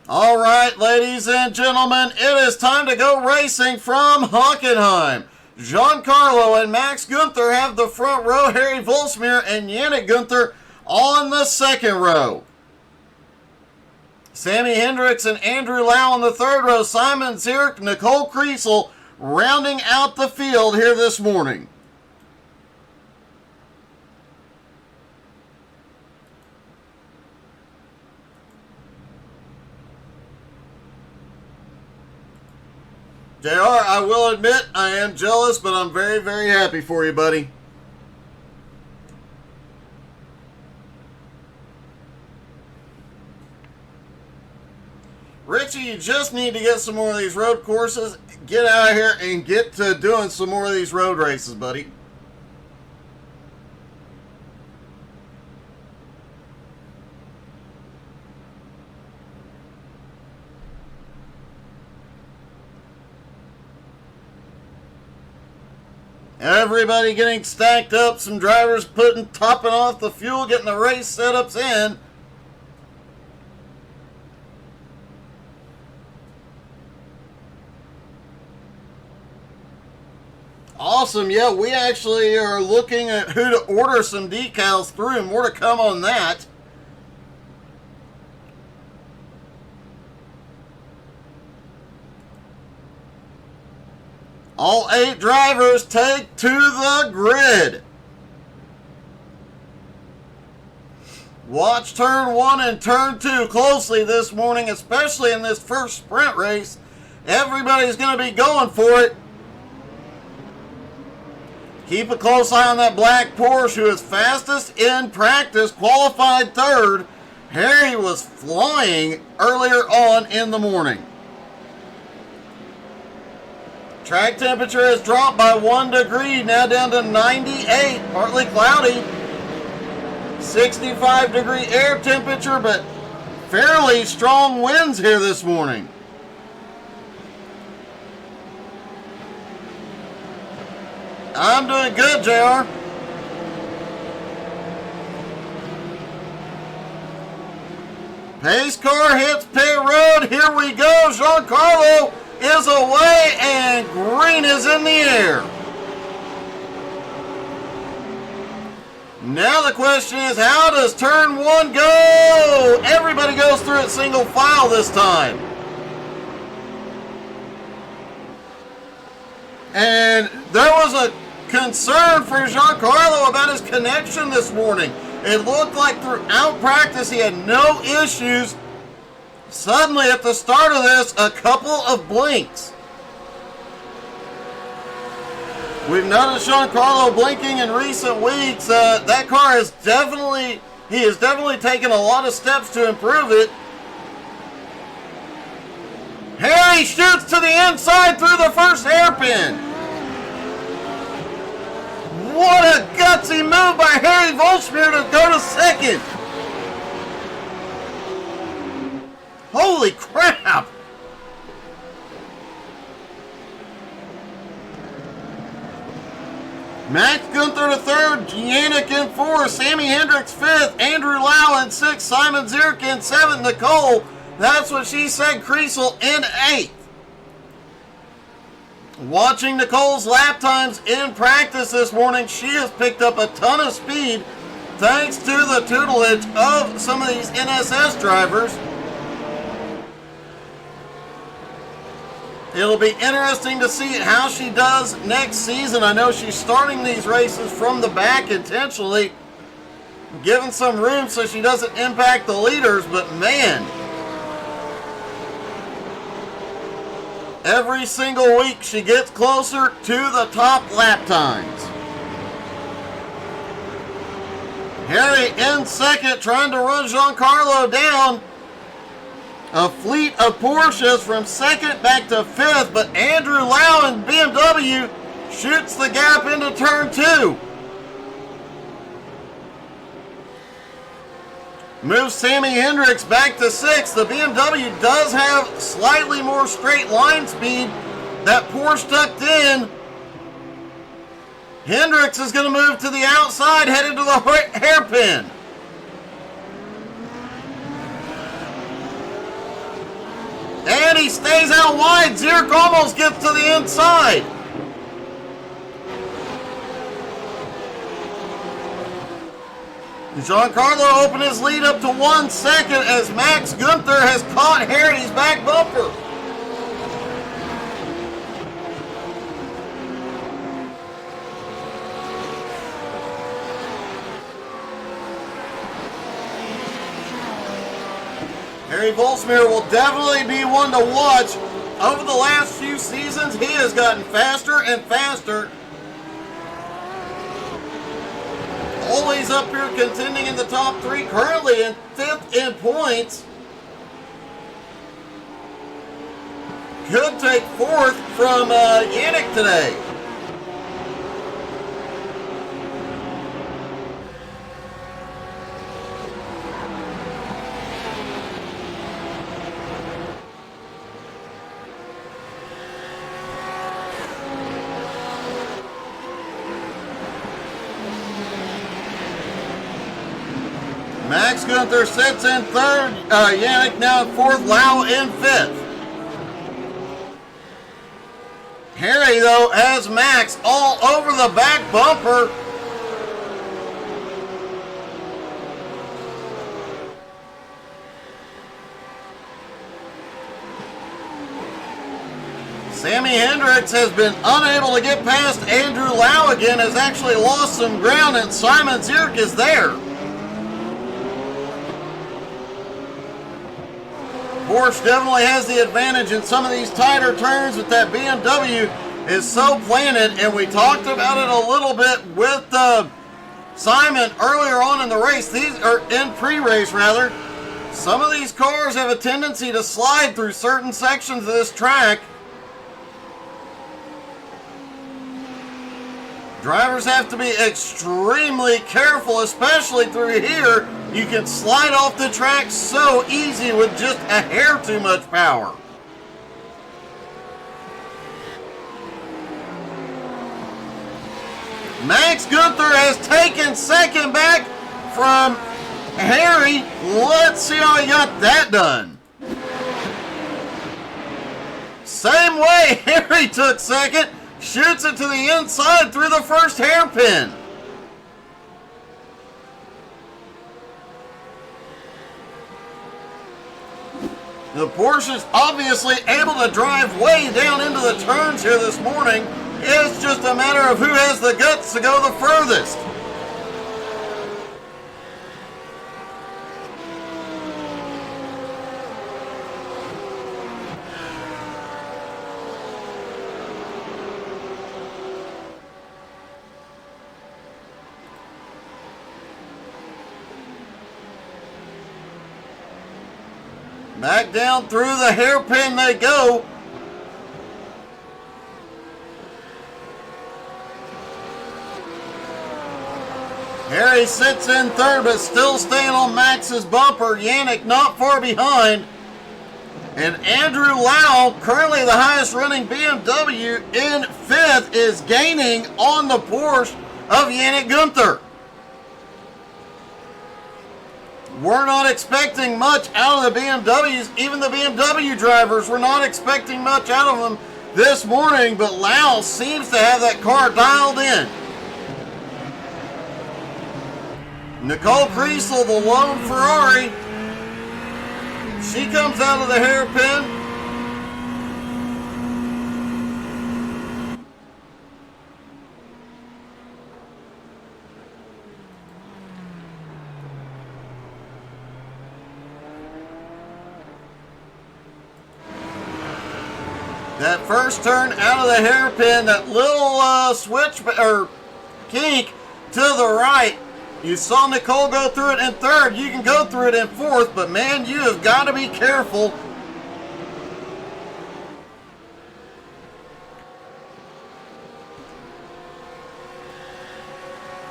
All right, ladies and gentlemen, it is time to go racing from Hockenheim. Giancarlo and Max Gunther have the front row, Harry Volsmir and Yannick Gunther on the second row. Sammy Hendricks and Andrew Lau on the third row, Simon Zierk, Nicole Kriesel rounding out the field here this morning. JR, I will admit I am jealous, but I'm very, very happy for you, buddy. Richie, you just need to get some more of these road courses. Get out of here and get to doing some more of these road races, buddy. Everybody getting stacked up. Some drivers topping off the fuel, getting the race setups in. Awesome. Yeah, we actually are looking at who to order some decals through. More to come on that. All 8 drivers take to the grid. Watch turn 1 and turn 2 closely this morning, especially in this first sprint race. Everybody's going to be going for it. Keep a close eye on that black Porsche, who is fastest in practice, qualified third. Harry was flying earlier on in the morning. Track temperature has dropped by 1 degree, now down to 98, partly cloudy. 65 degree air temperature, but fairly strong winds here this morning. I'm doing good, JR. Pace car hits pit road. Here we go. Giancarlo is away and green is in the air. Now the question is, how does turn 1 go? Everybody goes through it single file this time. And there was a concern for Giancarlo about his connection this morning. It looked like throughout practice he had no issues. Suddenly at the start of this, a couple of blinks. We've noticed Giancarlo blinking in recent weeks. That car has definitely taken a lot of steps to improve it. Harry shoots to the inside through the first hairpin. What a gutsy move by Harry Volsmir to go to second. Holy crap! Max Gunther to third, Yannick in fourth, Sammy Hendricks fifth, Andrew Lau in sixth, Simon Zierk in seventh, Nicole, that's what she said, Kriesel in eighth. Watching Nicole's lap times in practice this morning, she has picked up a ton of speed thanks to the tutelage of some of these NSS drivers. It'll be interesting to see how she does next season. I know she's starting these races from the back intentionally, giving some room so she doesn't impact the leaders, but man, every single week she gets closer to the top lap times. Harry in second, trying to run Giancarlo down. A fleet of Porsches from second back to fifth, but Andrew Lau in BMW shoots the gap into turn 2. Moves Sammy Hendricks back to sixth. The BMW does have slightly more straight line speed. That Porsche tucked in. Hendricks is going to move to the outside, headed to the hairpin. stays out wide. Zierk almost gets to the inside. Giancarlo opened his lead up to 1 second as Max Gunther has caught Harry's back bumper. Harry Volsmir will definitely be one to watch. Over the last few seasons, he has gotten faster and faster. Always up here contending in the top 3, currently in 5th in points. Could take 4th from Yannick today. Max Gunther sits in 3rd, Yannick now in 4th, Lau in 5th. Harry, though, has Max all over the back bumper. Sammy Hendricks has been unable to get past Andrew Lau again, has actually lost some ground, and Simon Zierk is there. Porsche definitely has the advantage in some of these tighter turns, but that BMW is so planted, and we talked about it a little bit with Simon earlier on in the race. These are in pre-race rather. Some of these cars have a tendency to slide through certain sections of this track. Drivers have to be extremely careful, especially through here. You can slide off the track so easy with just a hair too much power. Max Gunther has taken second back from Harry. Let's see how he got that done. Same way Harry took second. Shoots it to the inside through the first hairpin. The Porsche is obviously able to drive way down into the turns here this morning. It's just a matter of who has the guts to go the furthest. Back down through the hairpin they go. Harry sits in third, but still staying on Max's bumper. Yannick not far behind. And Andrew Lau, currently the highest running BMW in fifth, is gaining on the Porsche of Yannick Gunther. We're not expecting much out of the BMWs. Even the BMW drivers were not expecting much out of them this morning, but Lau seems to have that car dialed in. Nicole Kriesel, the lone Ferrari, she comes out of the hairpin. That first turn out of the hairpin, that little switch or kink to the right. You saw Nicole go through it in third. You can go through it in fourth, but man, you have got to be careful.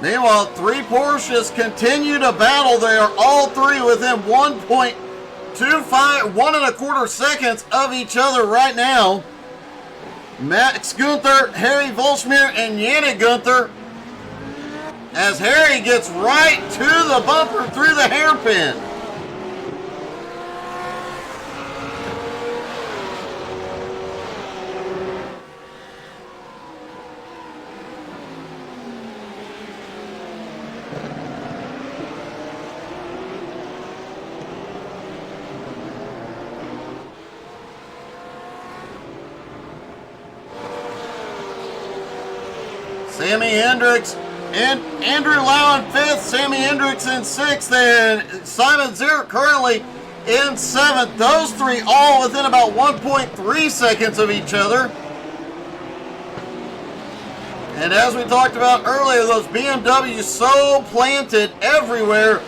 Meanwhile, three Porsches continue to battle. They are all three within 1.25, 1.25 seconds of each other right now. Max Gunther, Harry Volsmir, and Yannick Gunther, as Harry gets right to the bumper through the hairpin. Sammy Hendricks and Andrew Lau in 5th, Sammy Hendricks in 6th, and Simon Zierk currently in 7th. Those three all within about 1.3 seconds of each other. And as we talked about earlier, those BMWs so planted everywhere,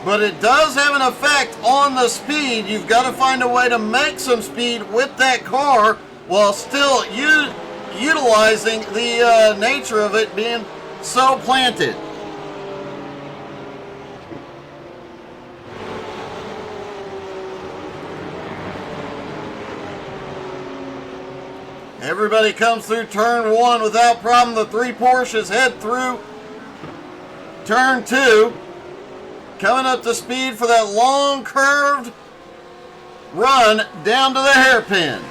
but it does have an effect on the speed. You've got to find a way to make some speed with that car while still utilizing the nature of it being so planted. Everybody comes through turn 1 without problem. The 3 Porsches head through turn 2. Coming up to speed for that long curved run down to the hairpin.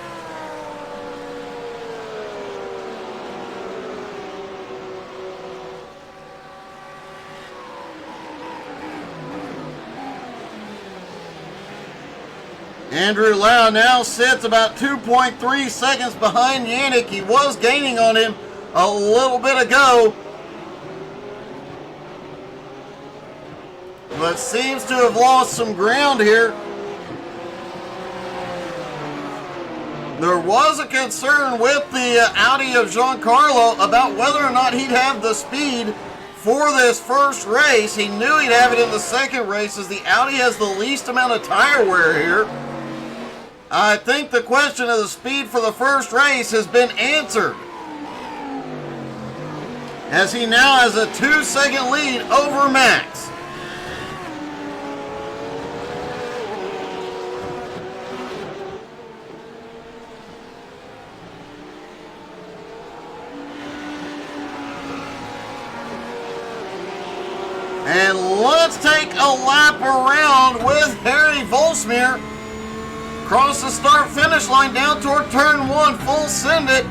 Andrew Lau now sits about 2.3 seconds behind Yannick. He was gaining on him a little bit ago, but seems to have lost some ground here. There was a concern with the Audi of Giancarlo about whether or not he'd have the speed for this first race. He knew he'd have it in the second race, as the Audi has the least amount of tire wear here. I think the question of the speed for the first race has been answered, as he now has a 2-second lead over Max. And let's take a lap around with Harry Volsmeer. Cross the start-finish line down toward turn 1, full send it.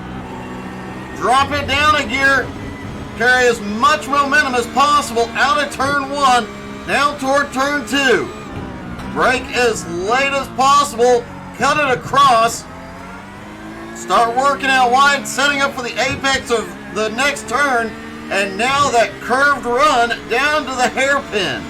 Drop it down a gear. Carry as much momentum as possible out of turn 1, down toward turn 2. Brake as late as possible. Cut it across. Start working out wide, setting up for the apex of the next turn. And now that curved run down to the hairpin.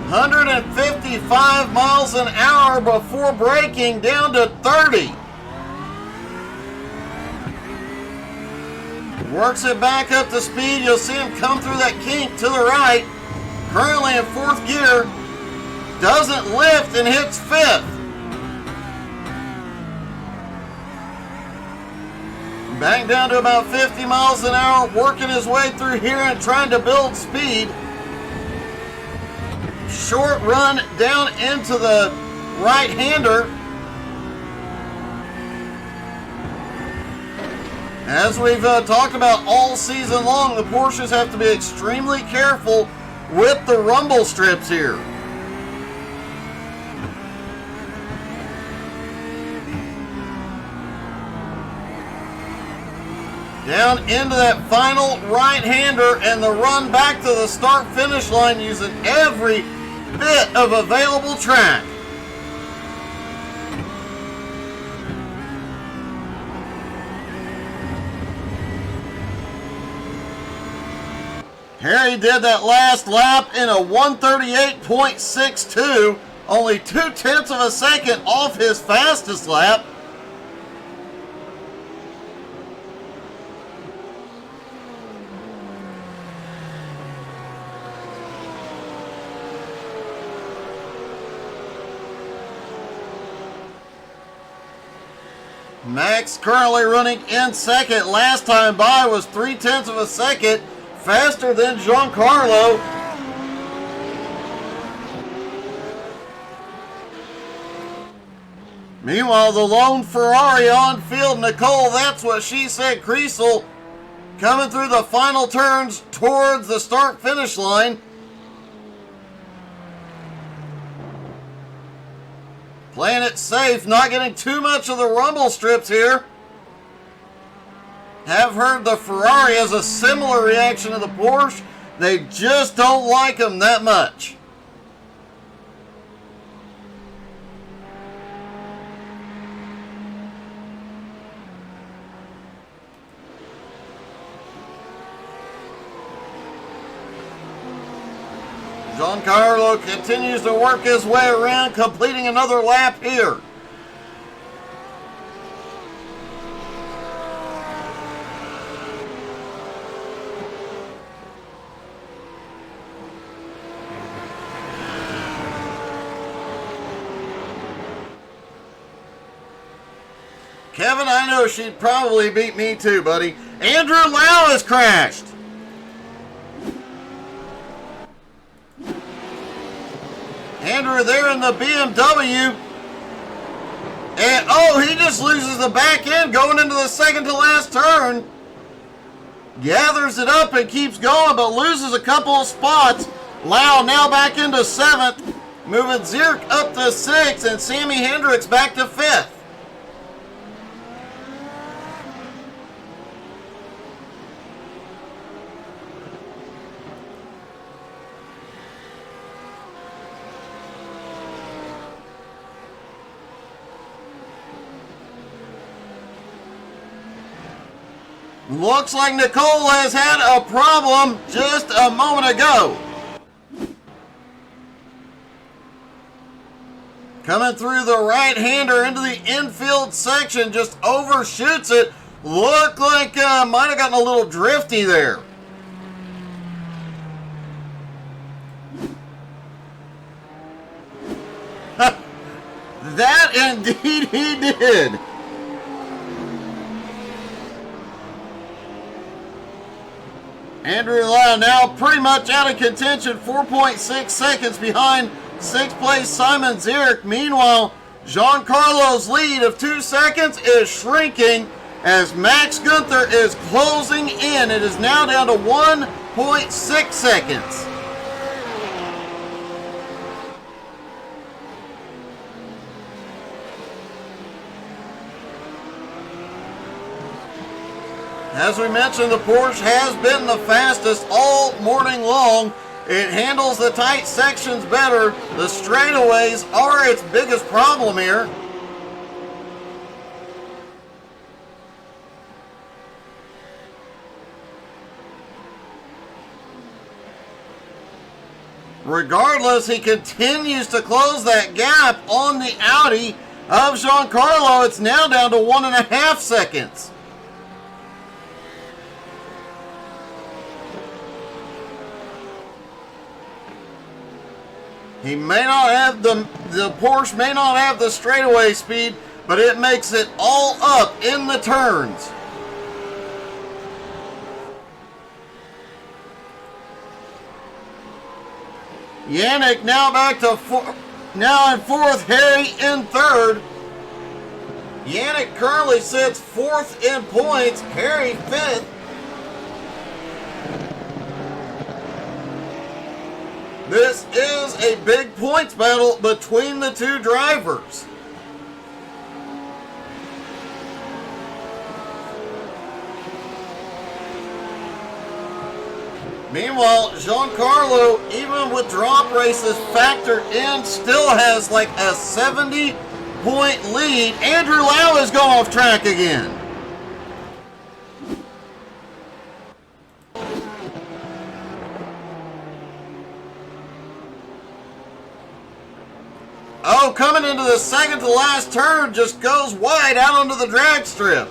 $155 miles an hour before braking, down to 30. Works it back up to speed. You'll see him come through that kink to the right. Currently in 4th gear. Doesn't lift and hits 5th. Back down to about 50 miles an hour, working his way through here and trying to build speed. Short run down into the right-hander. As we've talked about all season long, the Porsches have to be extremely careful with the rumble strips here. Down into that final right-hander and the run back to the start-finish line using every bit of available track. Harry did that last lap in a 1:38.62, only 0.2 of a second off his fastest lap. Max currently running in second. Last time by was 0.3 of a second faster than Giancarlo. Meanwhile, the lone Ferrari on field, Nicole, that's what she said, Kriesel, coming through the final turns towards the start-finish line. Playing it safe, not getting too much of the rumble strips here. Have heard the Ferrari has a similar reaction to the Porsche. They just don't like them that much. Giancarlo continues to work his way around, completing another lap here. Kevin, I know she'd probably beat me too, buddy. Andrew Lau has crashed. Andrew there in the BMW. And, oh, he just loses the back end going into the second to last turn. Gathers it up and keeps going, but loses a couple of spots. Lau now back into 7th. Moving Zierk up to 6th and Sammy Hendricks back to 5th. Looks like Nicole has had a problem just a moment ago. Coming through the right-hander into the infield section, just overshoots it. Looked like might have gotten a little drifty there. That indeed he did. Andrew Lau now pretty much out of contention, 4.6 seconds behind 6th place Simon Zierk. Meanwhile, Giancarlo's lead of 2 seconds is shrinking as Max Gunther is closing in. It is now down to 1.6 seconds. As we mentioned, the Porsche has been the fastest all morning long. It handles the tight sections better. The straightaways are its biggest problem here. Regardless, he continues to close that gap on the Audi of Giancarlo. It's now down to 1.5 seconds. He may not have the Porsche may not have the straightaway speed, but it makes it all up in the turns. Yannick now back to now in 4th, Harry in 3rd. Yannick currently sits 4th in points, Harry 5th. This is a big points battle between the two drivers. Meanwhile, Giancarlo, even with drop races factored in, still has like a 70-point lead. Andrew Lau has gone off track again. Oh, coming into the second to last turn, just goes wide out onto the drag strip.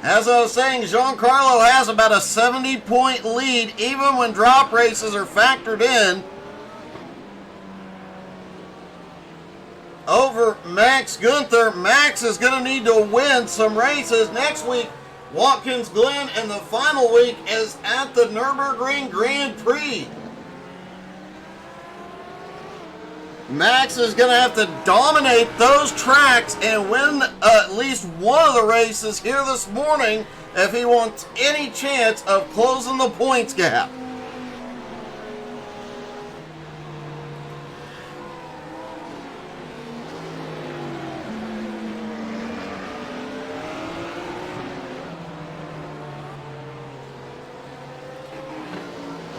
As I was saying, Giancarlo has about a 70-point lead, even when drop races are factored in, over Max Gunther. Max is going to need to win some races next week. Watkins Glen, and the final week is at the Nürburgring Grand Prix. Max is going to have to dominate those tracks and win at least one of the races here this morning if he wants any chance of closing the points gap.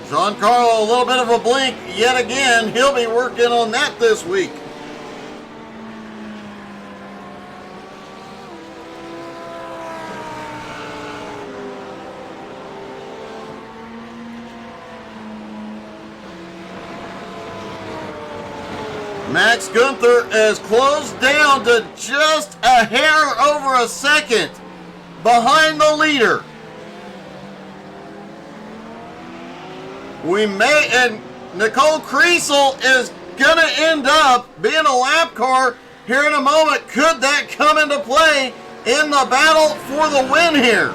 Giancarlo, a little bit of a blink yet again. He'll be working on that this week. Max Gunther is closed down to just a hair over a second behind the leader. And Nicole Kriesel is going to end up being a lap car here in a moment. Could that come into play in the battle for the win here?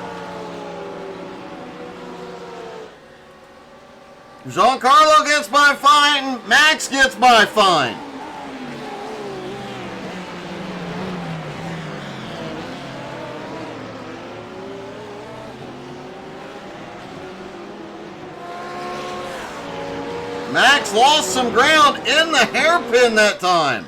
Giancarlo gets by fine, Max gets by fine. Max lost some ground in the hairpin that time.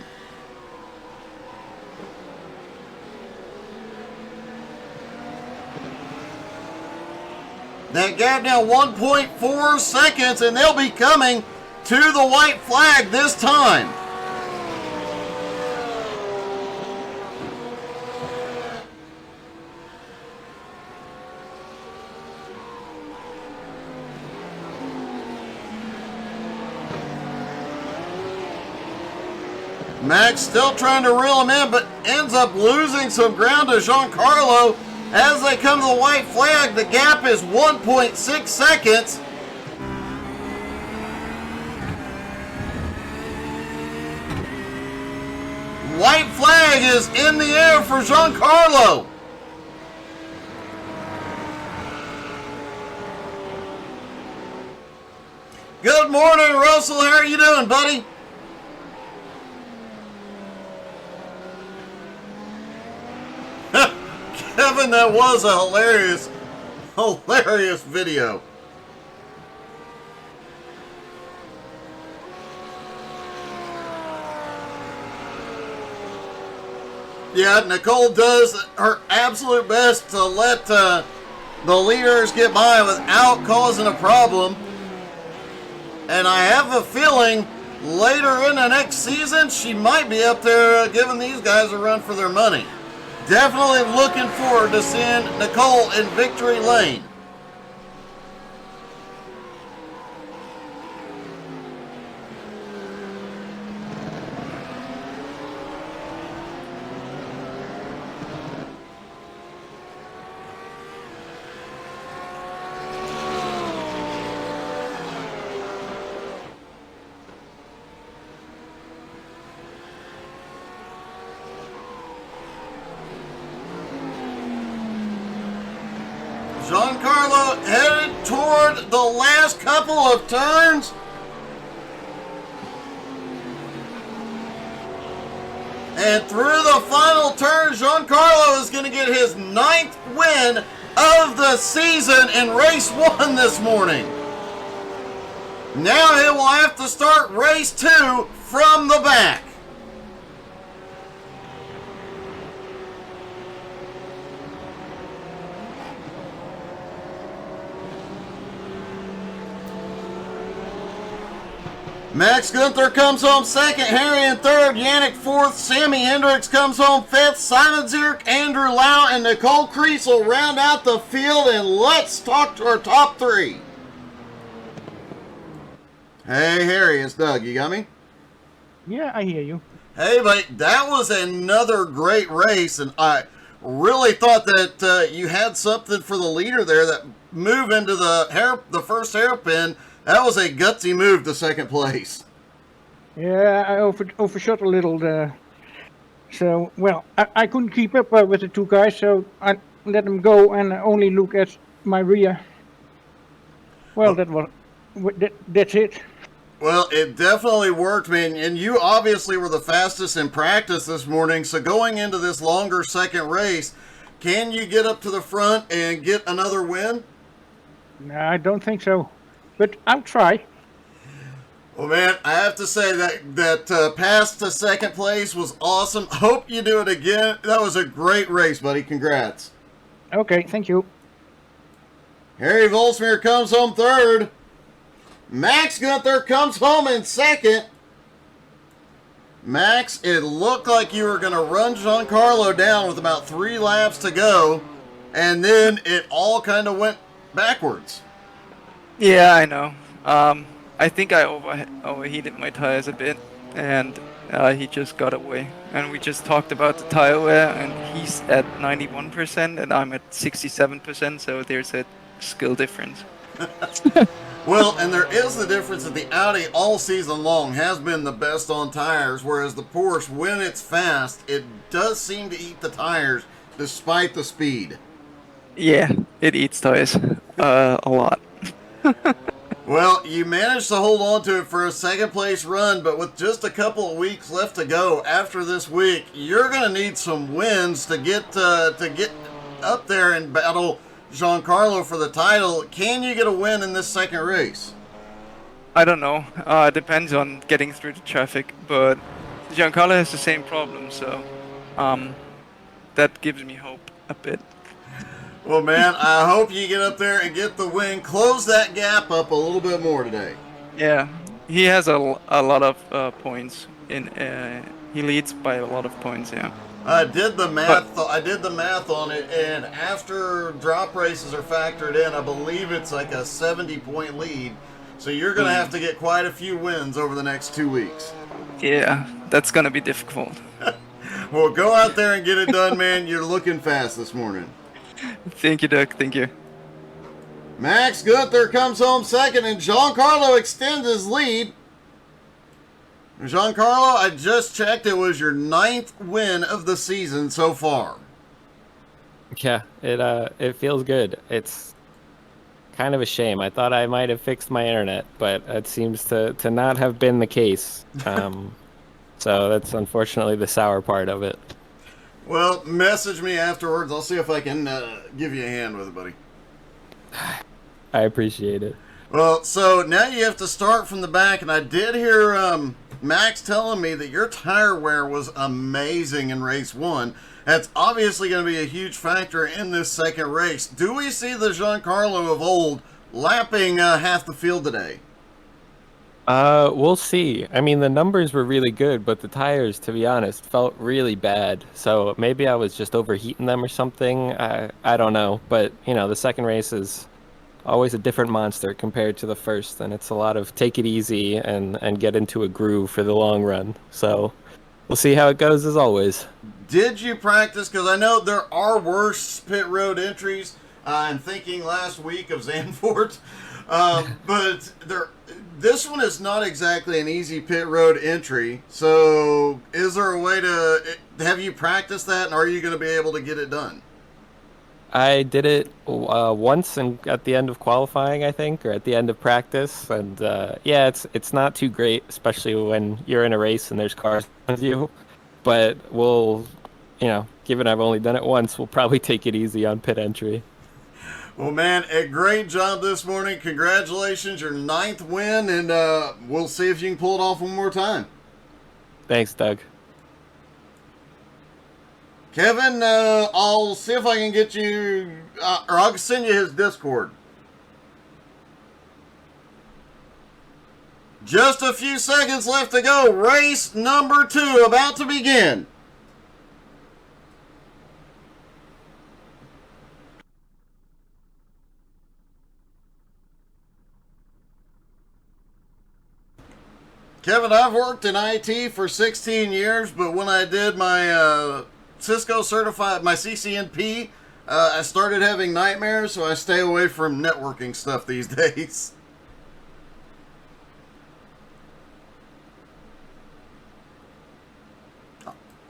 That gap now 1.4 seconds, and they'll be coming to the white flag this time. Max still trying to reel him in, but ends up losing some ground to Giancarlo. As they come to the white flag, the gap is 1.6 seconds. White flag is in the air for Giancarlo. Good morning, Russell. How are you doing, buddy? Kevin, that was a hilarious video. Yeah, Nicole does her absolute best to let the leaders get by without causing a problem. And I have a feeling later in the next season, she might be up there giving these guys a run for their money. Definitely looking forward to seeing Nicole in victory lane. Giancarlo headed toward the last couple of turns. And through the final turn, Giancarlo is going to get his 9th win of the season in race 1 this morning. Now he will have to start race 2 from the back. Max Gunther comes home 2nd, Harry in 3rd, Yannick 4th, Sammy Hendricks comes home 5th, Simon Zierk, Andrew Lau, and Nicole Kriesel round out the field, and let's talk to our top 3. Hey Harry, it's Doug, you got me? Yeah, I hear you. Hey buddy, that was another great race, and I really thought that you had something for the leader there, that move into the first hairpin. That was a gutsy move to 2nd place. Yeah, I overshot a little there. So, well, I couldn't keep up with the 2 guys, so I let them go and only look at my rear. Well, that's it. Well, it definitely worked, man. And you obviously were the fastest in practice this morning. So going into this longer 2nd race, can you get up to the front and get another win? No, I don't think so. But I'll try. Well, man, I have to say that pass to 2nd place was awesome. Hope you do it again. That was a great race, buddy. Congrats. Okay, thank you. Harry Volsmere comes home 3rd. Max Gunther comes home in 2nd. Max, it looked like you were going to run Giancarlo down with about 3 laps to go, and then it all kind of went backwards. Yeah, I know. I think I overheated my tires a bit, and He just got away, and we just talked about the tire wear, and he's at 91%, and I'm at 67%. So there's a skill difference. Well, and there is the difference that the Audi all season long has been the best on tires, whereas the Porsche, when it's fast, it does seem to eat the tires despite the speed. Yeah, it eats tires a lot. Well, you managed to hold on to it for a second place run, but with just a couple of weeks left to go after this week, you're going to need some wins to get up there and battle Giancarlo for the title. Can you get a win in this second race? I don't know. It depends on getting through the traffic, but Giancarlo has the same problem, so that gives me hope a bit. Well, man, I hope you get up there and get the win. Close that gap up a little bit more today. Yeah, he has a lot of points. He leads by a lot of points. Yeah. I did the math. I did the math on it, and after drop races are factored in, I believe it's like a 70-point lead. So you're going to have to get quite a few wins over the next 2 weeks. Yeah, that's gonna be difficult. Well, go out there and get it done, man. You're looking fast this morning. Thank you, Doug. Thank you. Max Gunther comes home second, and Giancarlo extends his lead. Giancarlo, I just checked. It was your 9th win of the season so far. Yeah, it feels good. It's kind of a shame. I thought I might have fixed my internet, but it seems to not have been the case. So that's unfortunately the sour part of it. Well, message me afterwards. I'll see if I can give you a hand with it, buddy. I appreciate it. Well, so now you have to start from the back, and I did hear Max telling me that your tire wear was amazing in race 1. That's obviously going to be a huge factor in this second race. Do we see the Giancarlo of old lapping half the field today? We'll see. I mean, the numbers were really good, but the tires, to be honest, felt really bad. So maybe I was just overheating them or something. I don't know. But, the second race is always a different monster compared to the first, and it's a lot of take it easy and get into a groove for the long run. So we'll see how it goes as always. Did you practice? Because I know there are worse pit road entries. I'm thinking last week of Zandvoort. But this one is not exactly an easy pit road entry. So is there a way to, have you practiced that, and are you going to be able to get it done? I did it once at the end of qualifying, I think, or at the end of practice. And yeah, it's not too great, especially when you're in a race and there's cars with you. But we'll, given I've only done it once, we'll probably take it easy on pit entry. Well, man, a great job this morning. Congratulations, your 9th win, and we'll see if you can pull it off one more time. Thanks, Doug. Kevin, I'll see if I can get you, or I'll send you his Discord. Just a few seconds left to go. Race number 2 about to begin. Kevin, I've worked in IT for 16 years, but when I did my Cisco certified, my CCNP, I started having nightmares, so I stay away from networking stuff these days.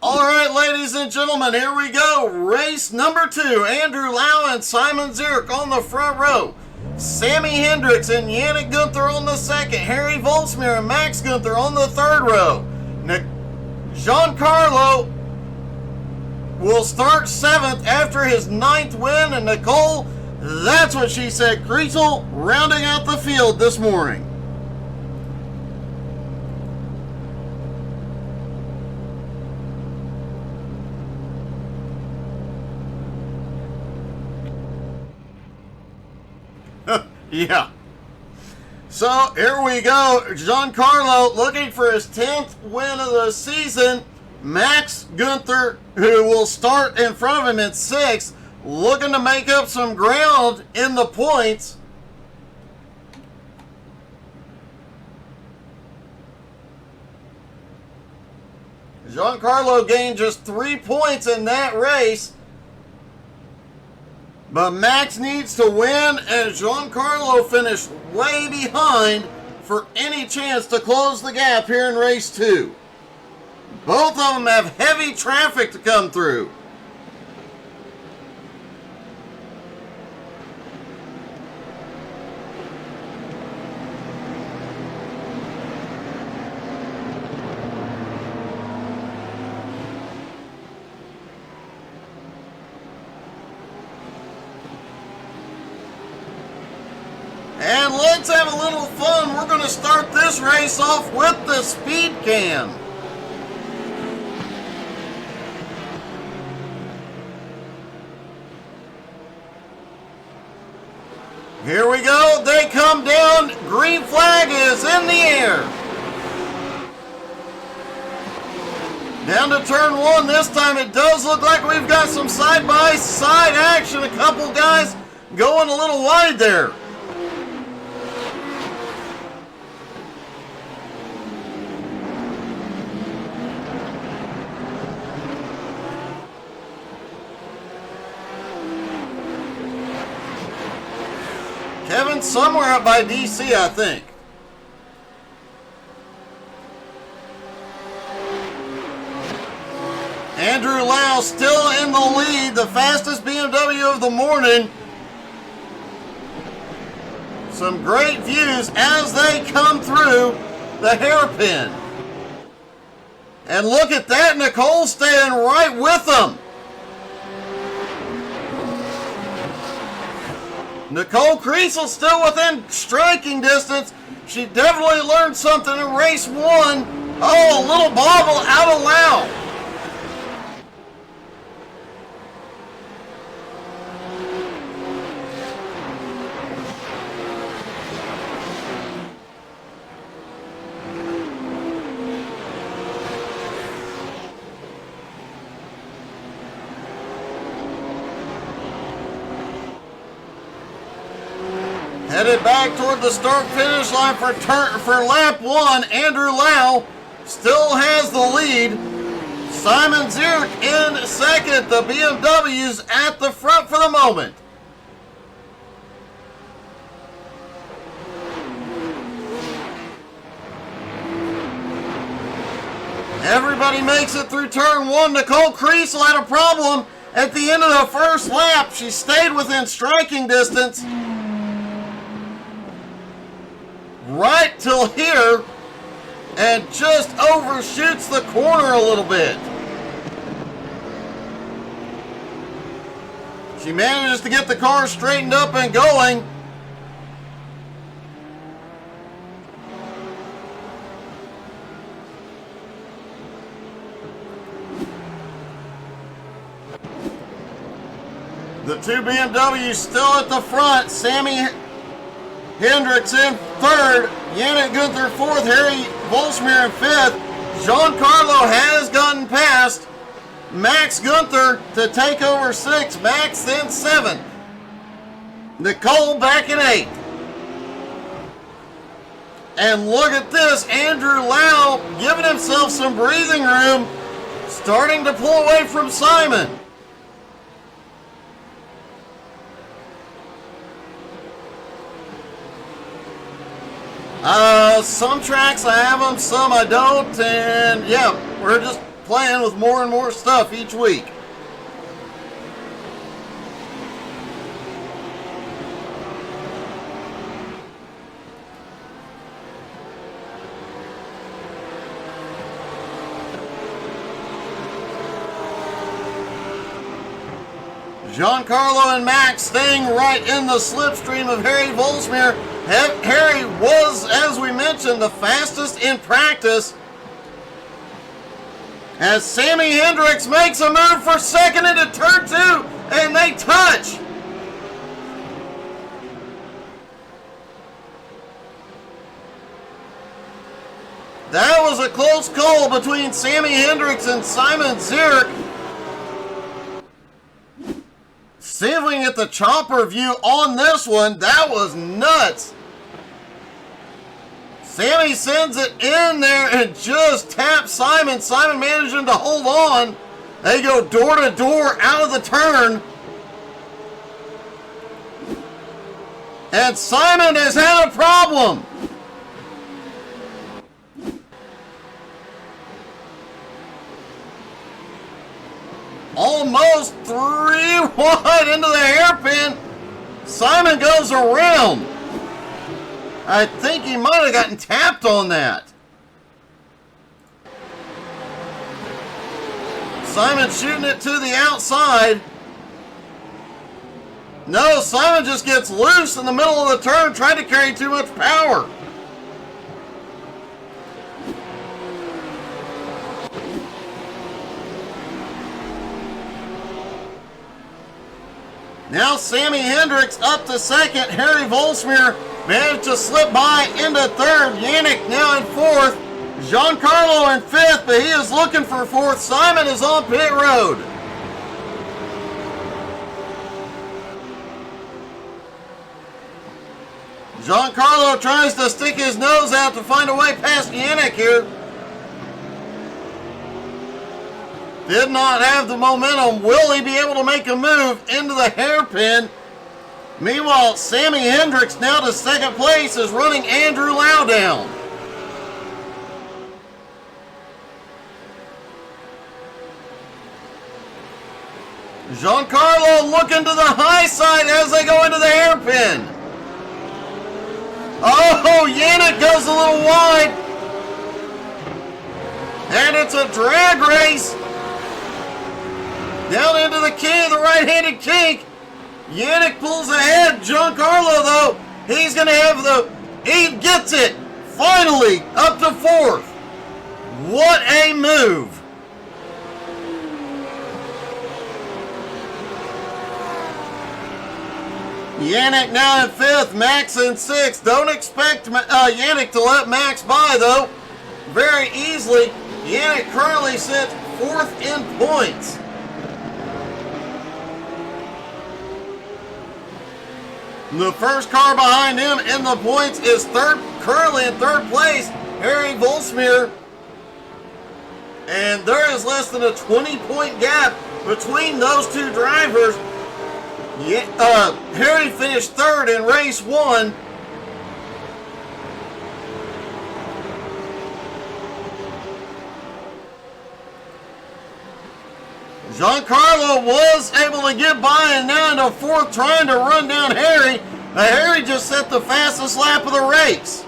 All right, ladies and gentlemen, here we go. Race number 2. Andrew Lau and Simon Zierk on the front row. Sammy Hendricks and Yannick Gunther on the second. Harry Volsmir and Max Gunther on the third row. Giancarlo will start 7th after his 9th win. And Nicole, that's what she said, Kriesel rounding out the field this morning. Yeah. So here we go. Giancarlo looking for his 10th win of the season. Max Gunther, who will start in front of him in 6th, looking to make up some ground in the points. Giancarlo gained just 3 points in that race. But Max needs to win, and Giancarlo finished way behind for any chance to close the gap here in race 2. Both of them have heavy traffic to come through. And let's have a little fun. We're going to start this race off with the speed cam. Here we go. They come down. Green flag is in the air. Down to turn 1. This time it does look like we've got some side-by-side action. A couple guys going a little wide there. Kevin's somewhere up by DC, I think. Andrew Lau still in the lead, the fastest BMW of the morning. Some great views as they come through the hairpin. And look at that, Nicole staying right with them. Nicole Kriesel still within striking distance. She definitely learned something in race 1. Oh, a little bobble out of Lau. Headed back toward the start-finish line for lap 1. Andrew Lau still has the lead. Simon Zierk in second. The BMW's at the front for the moment. Everybody makes it through turn 1. Nicole Kriesel had a problem at the end of the first lap. She stayed within striking distance right till here and just overshoots the corner a little bit. She manages to get the car straightened up and going. The two BMWs still at the front. Sammy Hendricks in third, Yannick Gunther fourth, Harry Volsmir in fifth. Giancarlo has gotten past Max Gunther to take over sixth. Max then seventh. Nicole back in eighth. And look at this, Andrew Lau giving himself some breathing room, starting to pull away from Simon. Some tracks I have them, some I don't, and yeah, we're just playing with more and more stuff each week. Giancarlo and Max staying right in the slipstream of Harry Volsmir. Harry was, as we mentioned, the fastest in practice. As Sammy Hendricks makes a move for second into turn 2, and they touch. That was a close call between Sammy Hendricks and Simon Zierk. See if we can get the chopper view on this one. That was nuts. Sammy sends it in there and just taps Simon. Simon managing to hold on. They go door to door out of the turn. And Simon has had a problem. Almost 3 wide into the hairpin. Simon goes around. I think he might have gotten tapped on that. Simon shooting it to the outside. No, Simon just gets loose in the middle of the turn, trying to carry too much power. Now Sammy Hendricks up to second. Harry Volsmir managed to slip by into third. Yannick now in fourth. Giancarlo in fifth, but he is looking for fourth. Simon is on pit road. Giancarlo tries to stick his nose out to find a way past Yannick here. Did not have the momentum. Will he be able to make a move into the hairpin? Meanwhile, Sammy Hendricks now to second place is running Andrew Lau down. Giancarlo looking to the high side as they go into the hairpin. Oh, Yannick goes a little wide. And it's a drag race. Down into the key, the right-handed kink. Yannick pulls ahead. Giancarlo, though, he's going to have he gets it. Finally, up to fourth. What a move. Yannick now in fifth, Max in sixth. Don't expect Yannick to let Max by, though. Very easily. Yannick currently sits fourth in points. The first car behind him in the points is currently in third place, Harry Volsmir. And there is less than a 20-point gap between those two drivers. Harry finished third in race one. Giancarlo was able to get by and now into fourth trying to run down Harry. Harry just set the fastest lap of the race.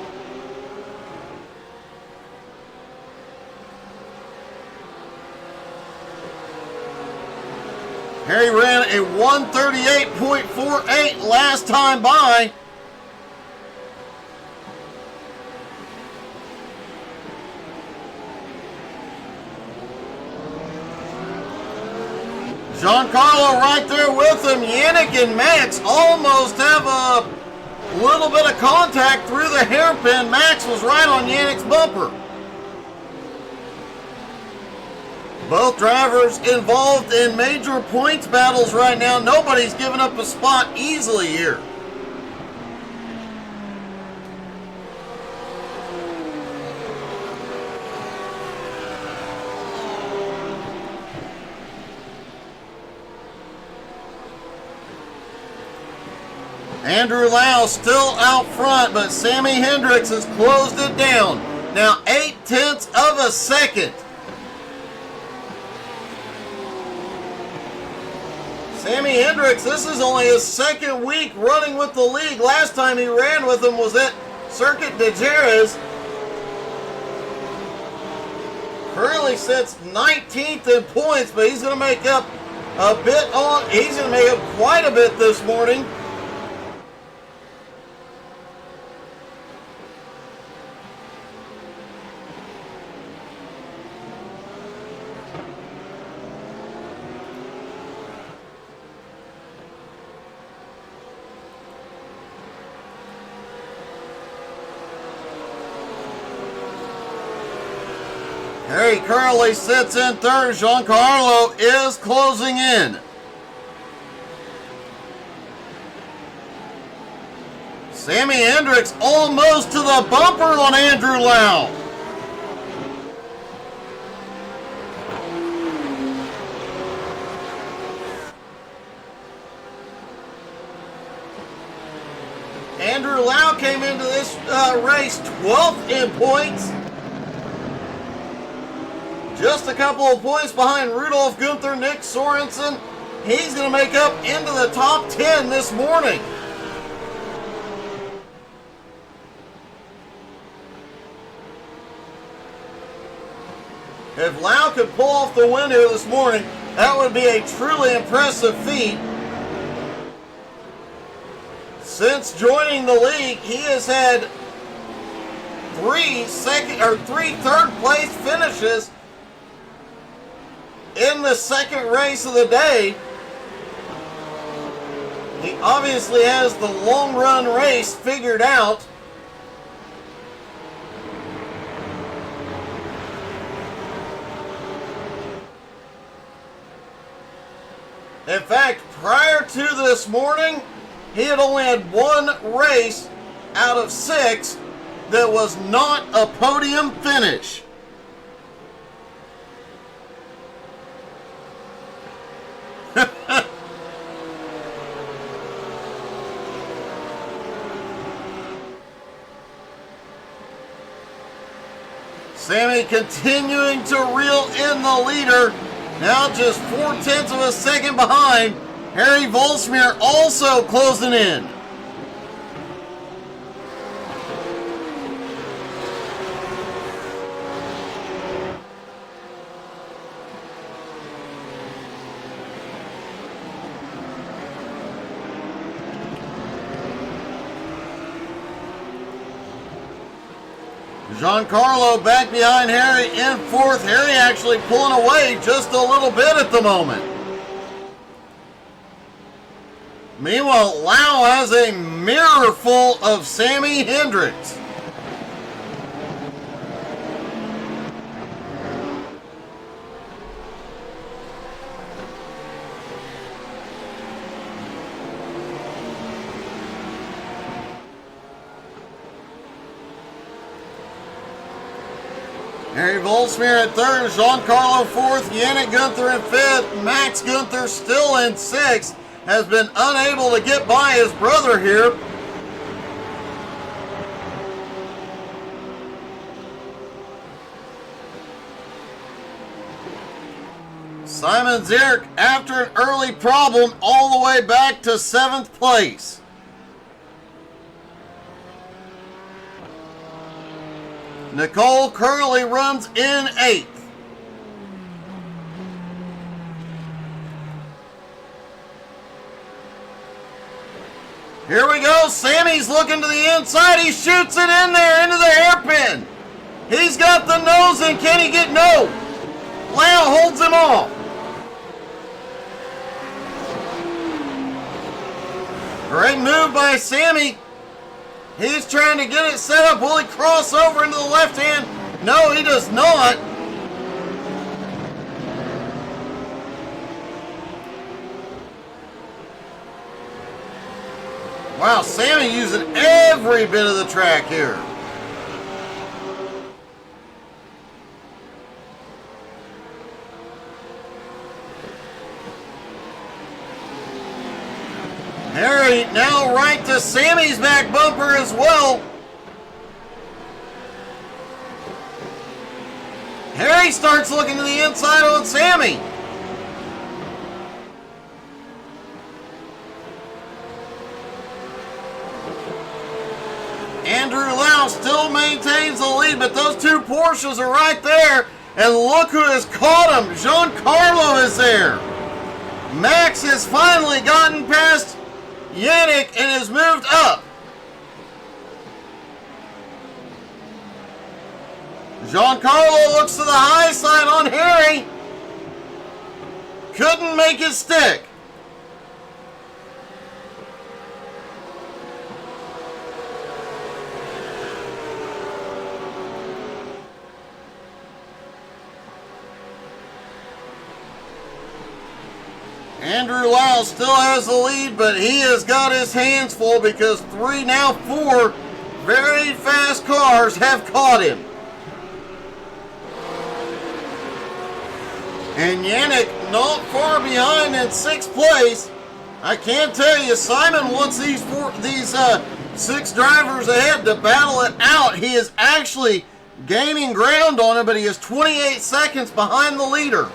Harry ran a 1:38.48 last time by. Giancarlo right there with him. Yannick and Max almost have a little bit of contact through the hairpin. Max was right on Yannick's bumper. Both drivers involved in major points battles right now. Nobody's giving up a spot easily here. Andrew Lau still out front, but Sammy Hendricks has closed it down. Now 0.8 of a second. Sammy Hendricks, this is only his second week running with the league. Last time he ran with them was at Circuit de Jerez. Currently sits 19th in points, but he's going to make up a bit on. He's going to make up quite a bit this morning. Harry currently sits in third. Giancarlo is closing in. Sammy Hendricks almost to the bumper on Andrew Lau. Andrew Lau came into this race 12th in points. Just a couple of points behind Rudolf Gunther, Nick Sorensen. He's going to make up into the top 10 this morning. If Lau could pull off the win here this morning, that would be a truly impressive feat. Since joining the league, he has had three third place finishes in the second race of the day. He obviously has the long run race figured out. In fact, prior to this morning, he had only had one race out of 6 that was not a podium finish. Sammy continuing to reel in the leader. Now just 0.4 of a second behind. Harry Volsmir also closing in. Giancarlo back behind Harry in 4th. Harry actually pulling away just a little bit at the moment. Meanwhile, Lau has a mirror full of Sammy Hendricks. Harry Volsmir at 3rd, Giancarlo 4th, Yannick Gunther in 5th, Max Gunther still in 6th, has been unable to get by his brother here. Simon Zierk, after an early problem, all the way back to 7th place. Nicole currently runs in 8th. Here we go. Sammy's looking to the inside. He shoots it in there into the hairpin. He's got the nose in. Can he get no? Lau holds him off. Great move by Sammy. He's trying to get it set up. Will he cross over into the left hand? No, he does not. Wow, Sammy using every bit of the track here. Harry now right to Sammy's back bumper as well. Harry starts looking to the inside on Sammy. Andrew Lau still maintains the lead, but those two Porsches are right there. And look who has caught him. Giancarlo is there. Max has finally gotten past Yannick and has moved up. Giancarlo looks to the high side on Harry. Couldn't make it stick. Andrew Lau still has the lead, but he has got his hands full because 3, now 4 very fast cars have caught him. And Yannick not far behind in 6th place. I can tell you, Simon wants these 6 drivers ahead to battle it out. He is actually gaining ground on him, but he is 28 seconds behind the leader.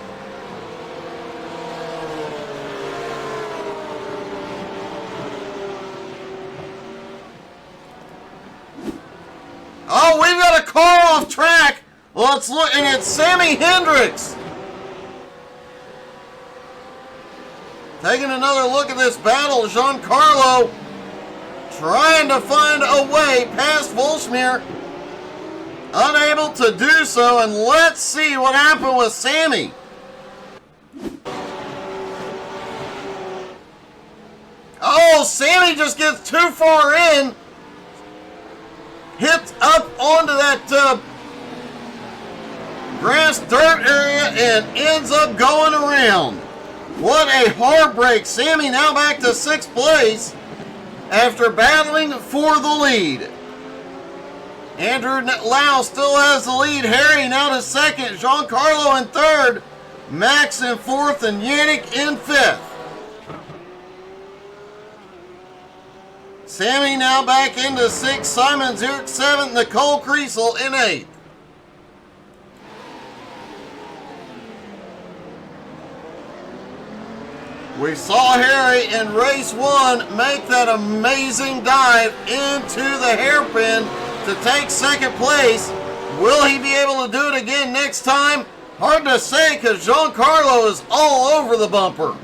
Oh, we've got a car off track. Let's look, and it's Sammy Hendricks. Taking another look at this battle, Giancarlo trying to find a way past Volsmir. Unable to do so, and let's see what happened with Sammy. Oh, Sammy just gets too far in. Hits up onto that grass dirt area and ends up going around. What a heartbreak. Sammy now back to 6th place after battling for the lead. Andrew Lau still has the lead. Harry now to 2nd. Giancarlo in 3rd. Max in 4th and Yannick in 5th. Sammy now back into 6th. Simon Zurich 7th. Nicole Kriesel in 8th. We saw Harry in race 1 make that amazing dive into the hairpin to take 2nd place. Will he be able to do it again next time? Hard to say because Giancarlo is all over the bumper.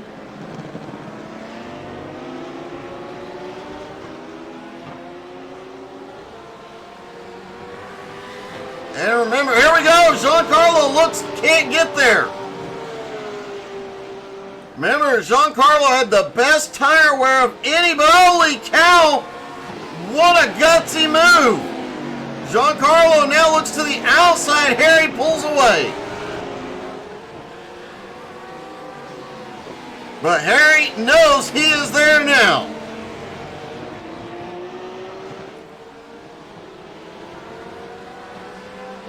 And remember, here we go. Giancarlo can't get there. Remember, Giancarlo had the best tire wear of any, but holy cow, what a gutsy move. Giancarlo now looks to the outside. Harry pulls away. But Harry knows he is there now.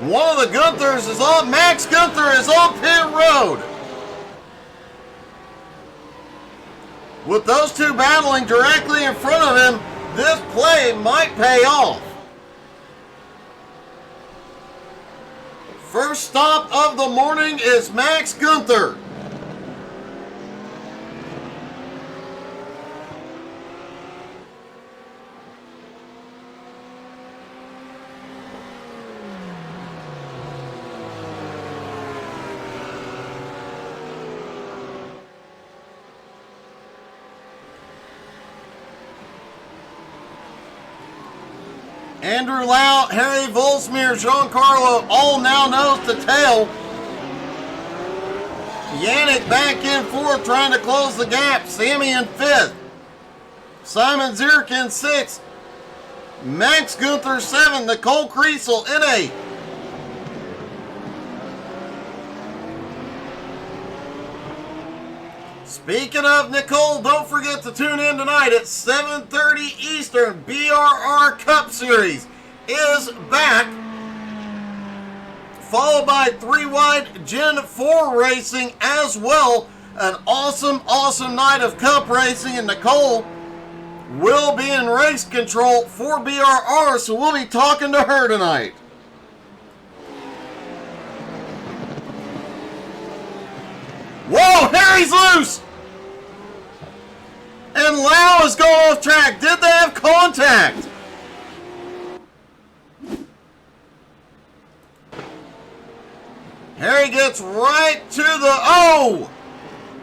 One of the Gunthers is on, Max Gunther is on pit road. With those two battling directly in front of him, this play might pay off. First stop of the morning is Max Gunther. Andrew Lau, Harry Volsmir, Giancarlo all now nose to tail. Yannick back in 4th trying to close the gap. Sammy in 5th. Simon Zierk in 6th. Max Gunther 7th. Nicole Kriesel in 8th. Speaking of Nicole, don't forget to tune in tonight at 7:30 Eastern. BRR Cup Series is back, followed by 3 Wide Gen 4 racing as well. An awesome, awesome night of Cup racing, and Nicole will be in race control for BRR, so we'll be talking to her tonight. Whoa, Harry's loose! And Lau is going off track. Did they have contact? Harry gets right to the... Oh!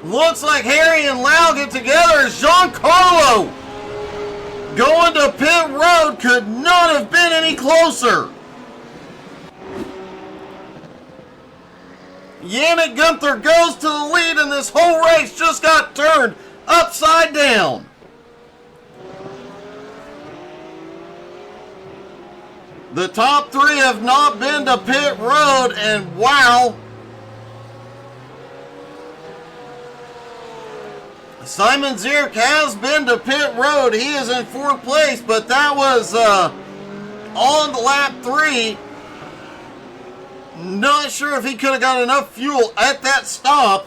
Looks like Harry and Lau get together. Giancarlo going to pit road could not have been any closer. Yannick Gunther goes to the lead, and this whole race just got turned upside down. The top 3 have not been to pit road, and wow. Simon Zierk has been to pit road. He is in 4th place, but that was on lap 3. Not sure if he could have got enough fuel at that stop.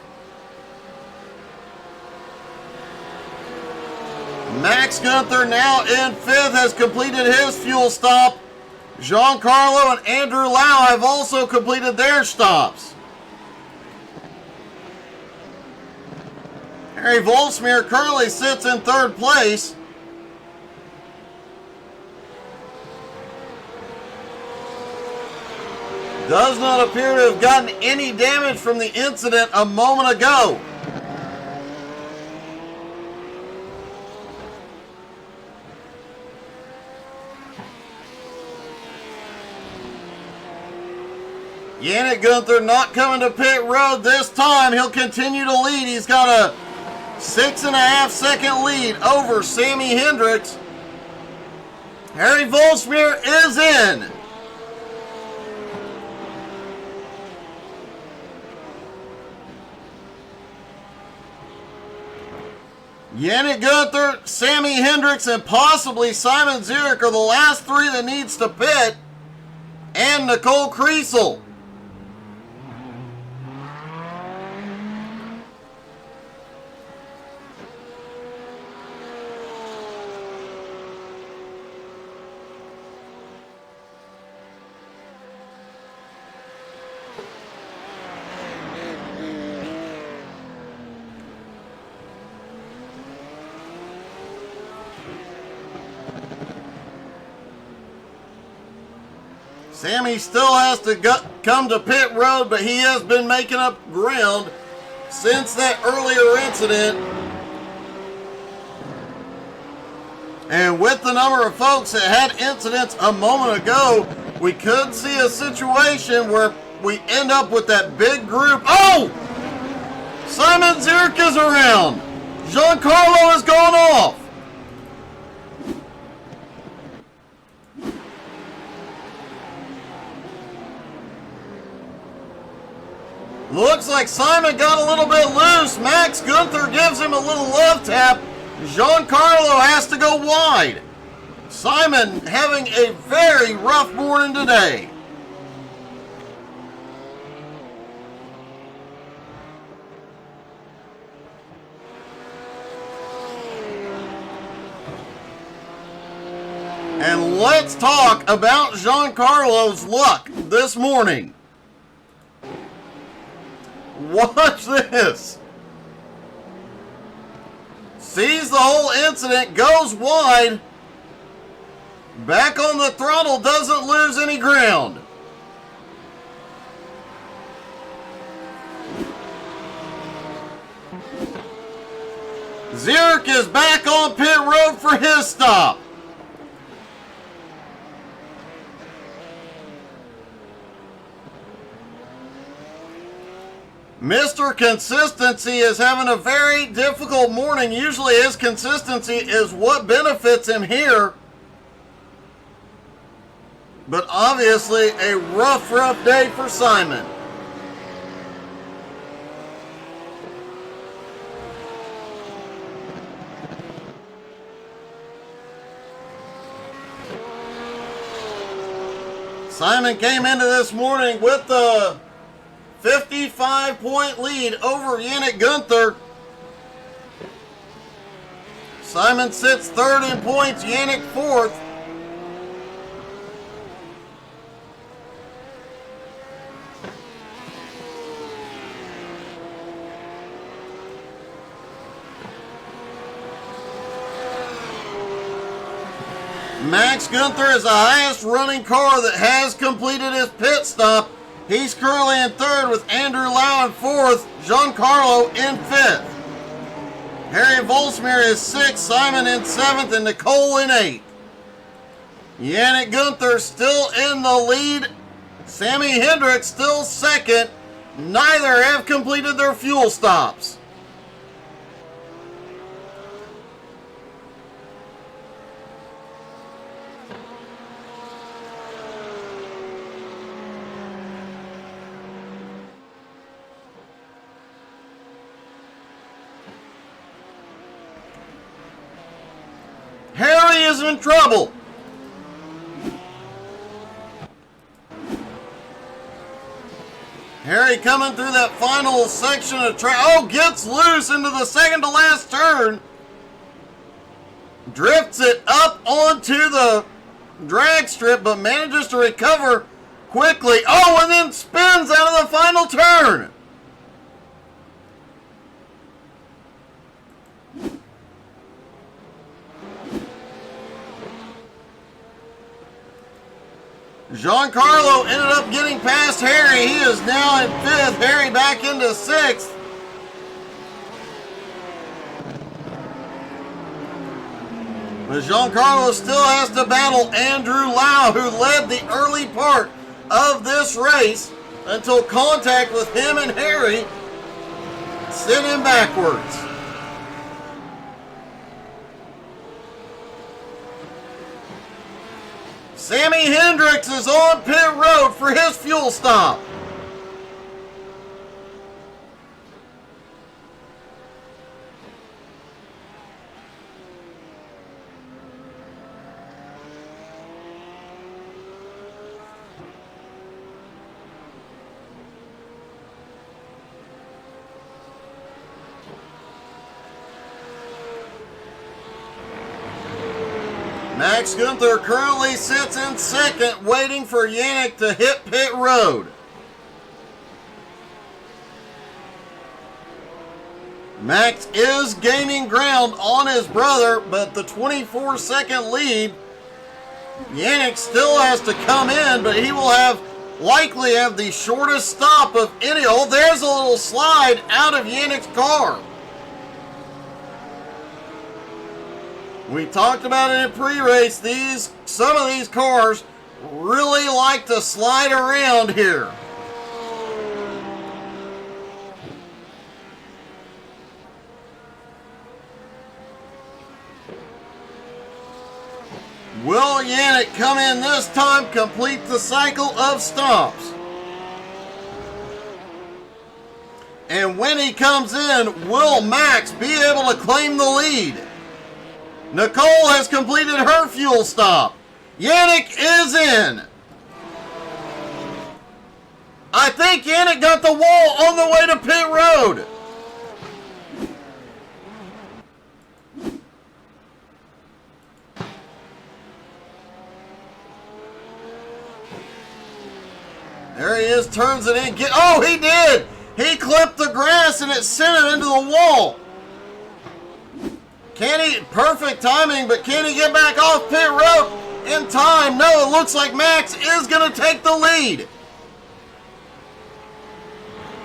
Max Gunther now in 5th has completed his fuel stop. Giancarlo and Andrew Lau have also completed their stops. Harry Volsmir currently sits in 3rd place. Does not appear to have gotten any damage from the incident a moment ago. Yannick Gunther not coming to pit road this time. He'll continue to lead. He's got a 6.5 second lead over Sammy Hendricks. Harry Volsmir is in. Yannick Gunther, Sammy Hendricks, and possibly Simon Zierk are the last 3 that needs to pit. And Nicole Kriesel. Sammy still has to come to pit road, but he has been making up ground since that earlier incident. And with the number of folks that had incidents a moment ago, we could see a situation where we end up with that big group. Oh! Simon Zierk is around. Giancarlo has gone off. Looks like Simon got a little bit loose. Max Gunther gives him a little love tap. Giancarlo has to go wide. Simon having a very rough morning today. And let's talk about Giancarlo's luck this morning. Watch this. Sees the whole incident, goes wide. Back on the throttle, doesn't lose any ground. Zierk is back on pit road for his stop. Mr. Consistency is having a very difficult morning. Usually his consistency is what benefits him here. But obviously a rough day for Simon. Simon came into this morning with the 55-point lead over Yannick Gunther. Simon sits 3rd in points, Yannick 4th. Max Gunther is the highest running car that has completed his pit stop. He's currently in 3rd with Andrew Lau in 4th, Giancarlo in 5th. Harry Volsmir is 6th, Simon in 7th, and Nicole in 8th. Yannick Gunther still in the lead. Sammy Hendricks still 2nd. Neither have completed their fuel stops. is in trouble. Harry coming through that final section of track. Oh, gets loose into the second to last turn. Drifts it up onto the drag strip, but manages to recover quickly. Oh, and then spins out of the final turn. Giancarlo ended up getting past Harry. He is now in 5th. Harry back into 6th. But Giancarlo still has to battle Andrew Lau, who led the early part of this race until contact with him and Harry sent him backwards. Sammy Hendricks is on pit road for his fuel stop. Max Gunther currently sits in 2nd, waiting for Yannick to hit pit road. Max is gaining ground on his brother, but the 24-second lead, Yannick still has to come in, but he will likely have the shortest stop of any. Oh, there's a little slide out of Yannick's car. We talked about it in pre-race. Some of these cars really like to slide around here. Will Yannick come in this time, complete the cycle of stops? And when he comes in, will Max be able to claim the lead? Nicole has completed her fuel stop. Yannick is in. I think Yannick got the wall on the way to pit road. There he is, turns it in. Oh, he did. He clipped the grass and it sent it into the wall. Perfect timing, but can he get back off pit road in time? No, it looks like Max is going to take the lead.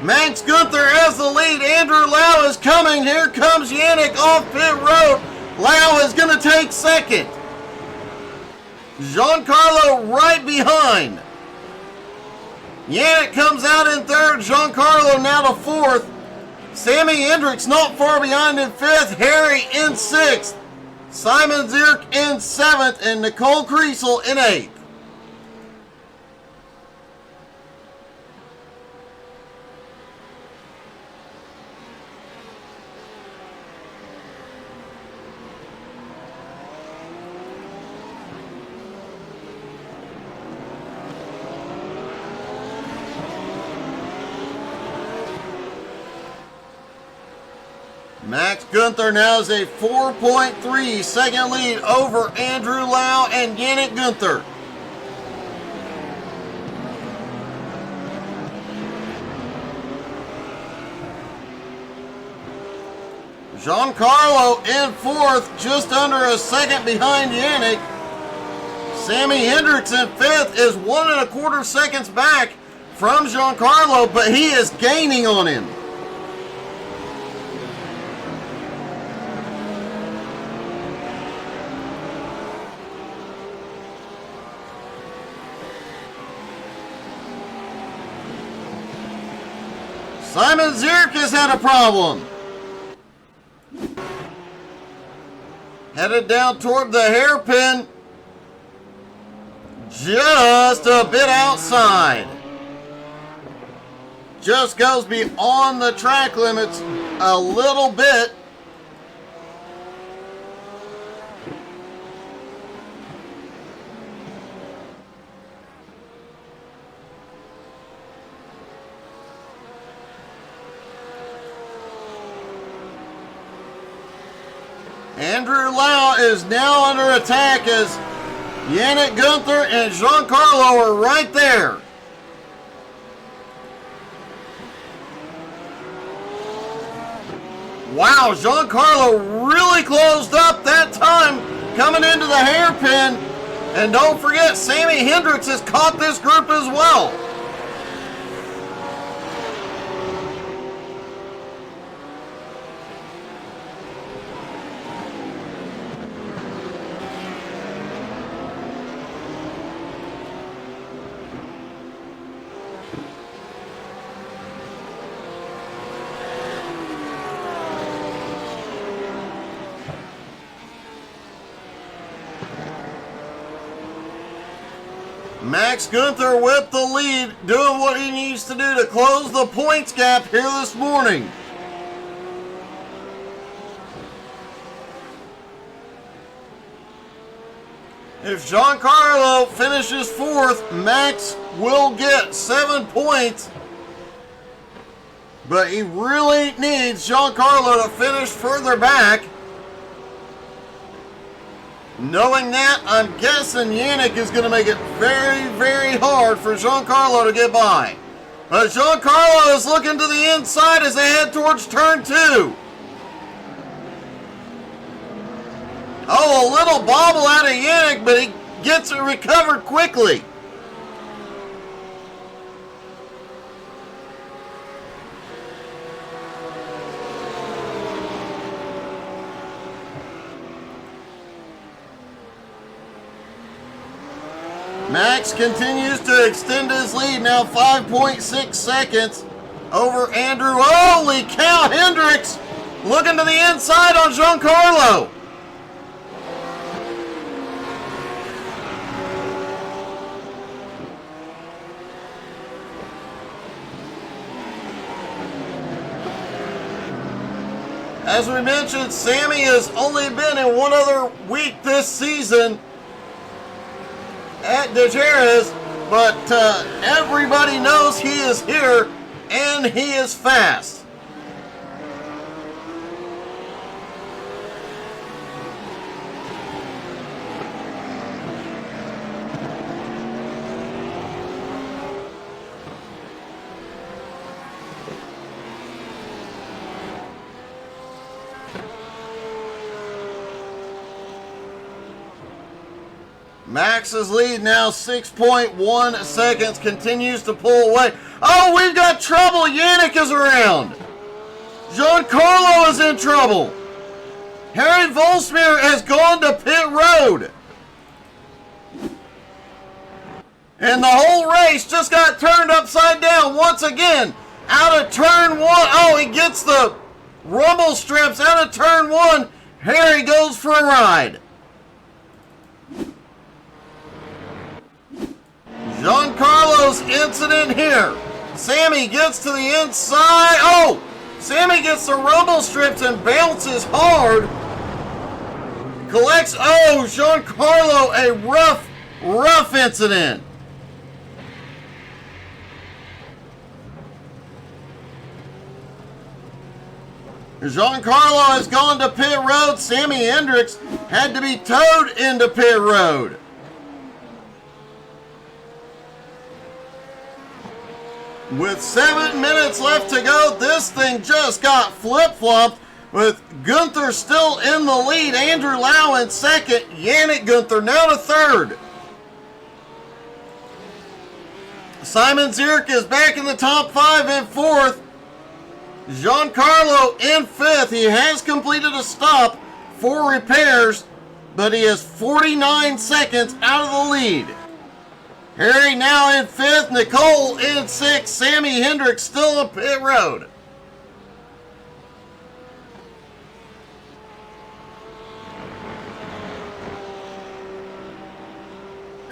Max Gunther has the lead. Andrew Lau is coming. Here comes Yannick off pit road. Lau is going to take 2nd. Giancarlo right behind. Yannick comes out in 3rd. Giancarlo now to 4th. Sammy Hendricks not far behind in 5th. Harry in 6th. Simon Zierk in 7th. And Nicole Kriesel in 8th. Max Gunther now has a 4.3 second lead over Andrew Lau and Yannick Gunther. Giancarlo in 4th, just under a second behind Yannick. Sammy Hendricks in 5th is 1.25 seconds back from Giancarlo, but he is gaining on him. Simon Zierk has had a problem. Headed down toward the hairpin. Just a bit outside. Just goes beyond the track limits a little bit. Andrew Lau is now under attack as Yannick Gunther and Giancarlo are right there. Wow, Giancarlo really closed up that time coming into the hairpin. And don't forget, Sammy Hendricks has caught this group as well. Max Gunther with the lead, doing what he needs to do to close the points gap here this morning. If Giancarlo finishes 4th, Max will get 7 points. But he really needs Giancarlo to finish further back. Knowing that, I'm guessing Yannick is going to make it very, very hard for Giancarlo to get by. But Giancarlo is looking to the inside as they head towards turn 2. Oh, a little bobble out of Yannick, but he gets it recovered quickly. Max continues to extend his lead, now 5.6 seconds over Andrew. Holy cow, Hendricks looking to the inside on Giancarlo. As we mentioned, Sammy has only been in one other week this season at DeGeras, but everybody knows he is here and he is fast. Max's lead now 6.1 seconds, continues to pull away. Oh, we've got trouble. Yannick is around. Giancarlo is in trouble. Harry Volsmir has gone to pit road. And the whole race just got turned upside down once again. Out of turn 1. Oh, he gets the rumble strips out of turn 1. Harry goes for a ride. Giancarlo's incident here. Sammy gets to the inside. Oh! Sammy gets the rumble strips and bounces hard. Collects. Oh, Giancarlo, a rough incident. Giancarlo has gone to pit road. Sammy Hendricks had to be towed into pit road. With 7 minutes left to go, this thing just got flip-flopped with Gunther still in the lead. Andrew Lau in second. Yannick Gunther now to third. Simon Zierk is back in the top 5 in fourth. Giancarlo in fifth. He has completed a stop for repairs, but he is 49 seconds out of the lead. Harry now in fifth, Nicole in sixth, Sammy Hendricks still on pit road.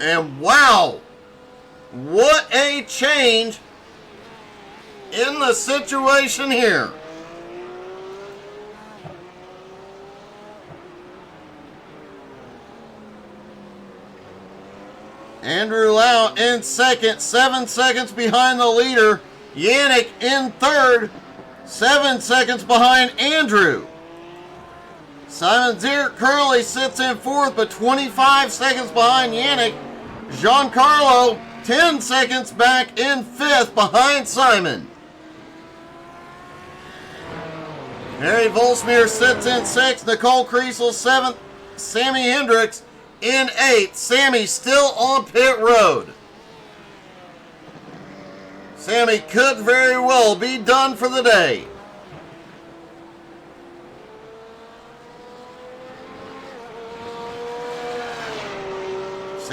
And wow, what a change in the situation here. Andrew Lau in second, 7 seconds behind the leader. Yannick in third, 7 seconds behind Andrew. Simon Zierk currently sits in fourth, but 25 seconds behind Yannick. Giancarlo, 10 seconds back in fifth behind Simon. Harry Volsmeer sits in sixth. Nicole Kriesel, seventh. Sammy Hendricks in eighth. Sammy still on pit road. Sammy could very well be done for the day.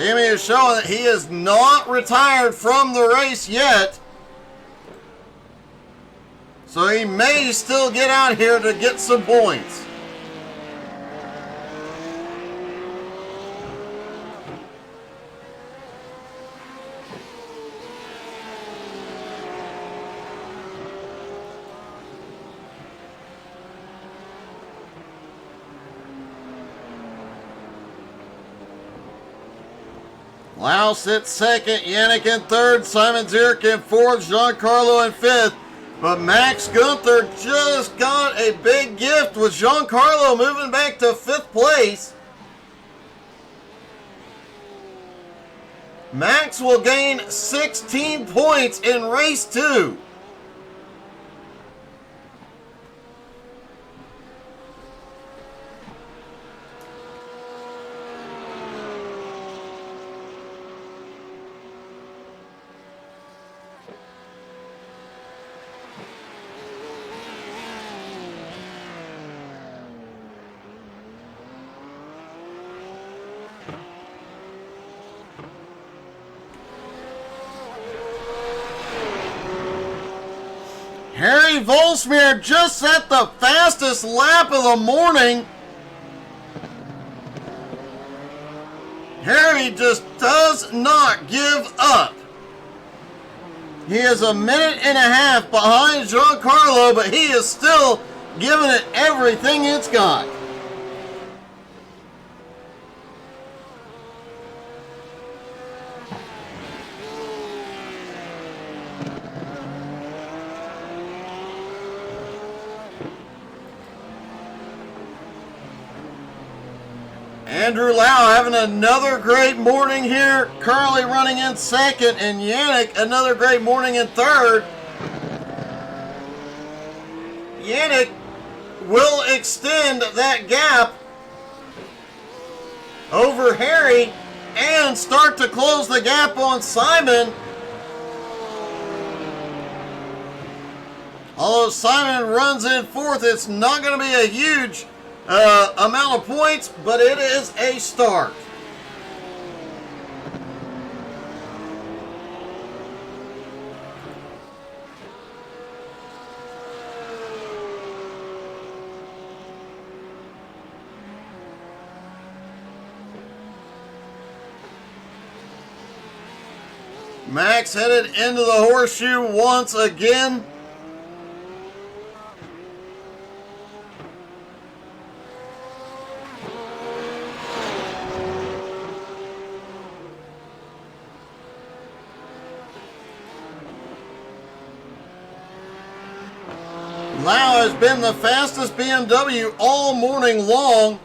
Sammy is showing that he is not retired from the race yet. So he may still get out here to get some points. Lau sits second, Yannick in third, Simon Zierk in fourth, Giancarlo in fifth. But Max Gunther just got a big gift with Giancarlo moving back to fifth place. Max will gain 16 points in race 2. Harry Volsmeer just set the fastest lap of the morning. Harry just does not give up. He is a minute and a half behind Giancarlo, but he is still giving it everything it's got. Andrew Lau having another great morning here, currently running in second, and Yannick another great morning in third. Yannick will extend that gap over Harry and start to close the gap on Simon. Although Simon runs in fourth, it's not going to be a huge amount of points, but it is a start. Max headed into the horseshoe once again. Lau has been the fastest BMW all morning long.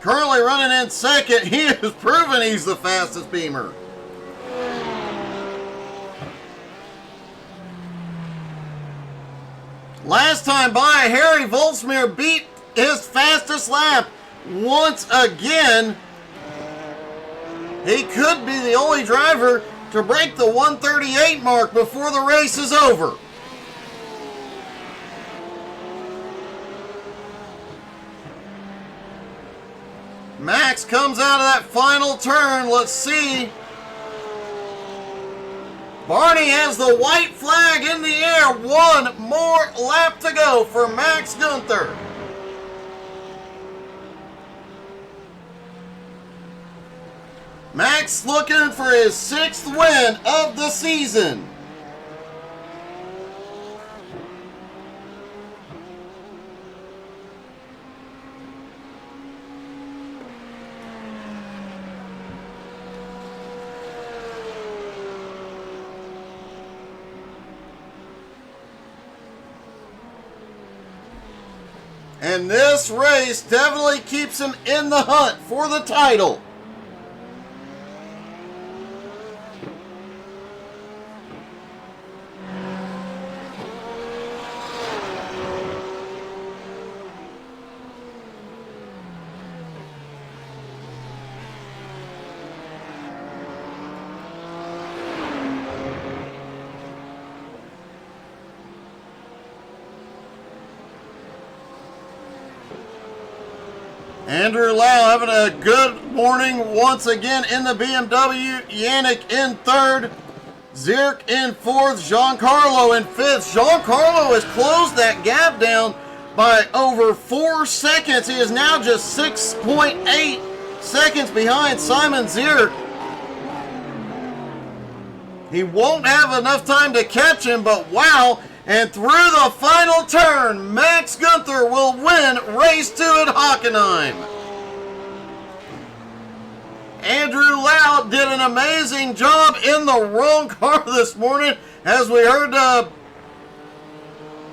Currently running in second. He has proven he's the fastest Beamer. Last time by, Harry Volsmeer beat his fastest lap once again. He could be the only driver to break the 138 mark before the race is over. Max comes out of that final turn. Let's see. Barney has the white flag in the air. One more lap to go for Max Gunther. Max looking for his 6th win of the season. And this race definitely keeps him in the hunt for the title. Andrew Lau having a good morning once again in the BMW. Yannick in third. Zirk in fourth. Giancarlo in fifth. Giancarlo has closed that gap down by over 4 seconds. He is now just 6.8 seconds behind Simon Zirk. He won't have enough time to catch him, but wow. And through the final turn, Max Gunther will win race 2 at Hockenheim. Andrew Lau did an amazing job in the wrong car this morning, as we heard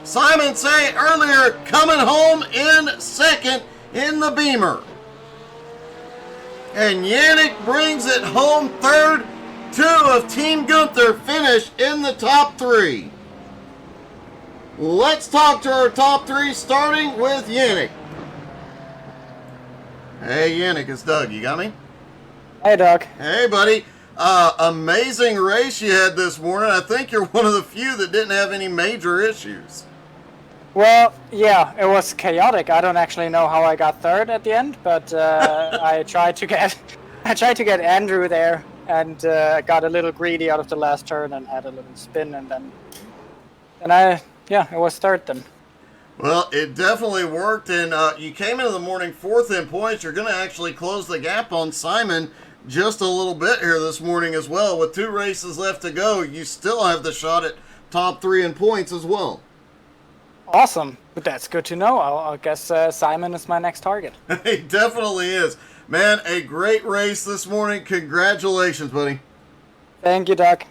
Simon say earlier, coming home in second in the Beamer. And Yannick brings it home third. 2 of Team Gunther finish in the top 3. Let's talk to our top 3, starting with Yannick. Hey, Yannick, it's Doug. You got me? Hey, Doug. Hey, buddy. Amazing race you had this morning. I think you're one of the few that didn't have any major issues. Well, yeah, it was chaotic. I don't actually know how I got third at the end, but I tried to get Andrew there, and got a little greedy out of the last turn and had a little spin, and it was third then. Well, it definitely worked, and you came into the morning 4th in points. You're going to actually close the gap on Simon just a little bit here this morning as well. With 2 races left to go, you still have the shot at top 3 in points as well. Awesome. But that's good to know. I guess Simon is my next target. He definitely is. Man, a great race this morning. Congratulations, buddy. Thank you, Doug.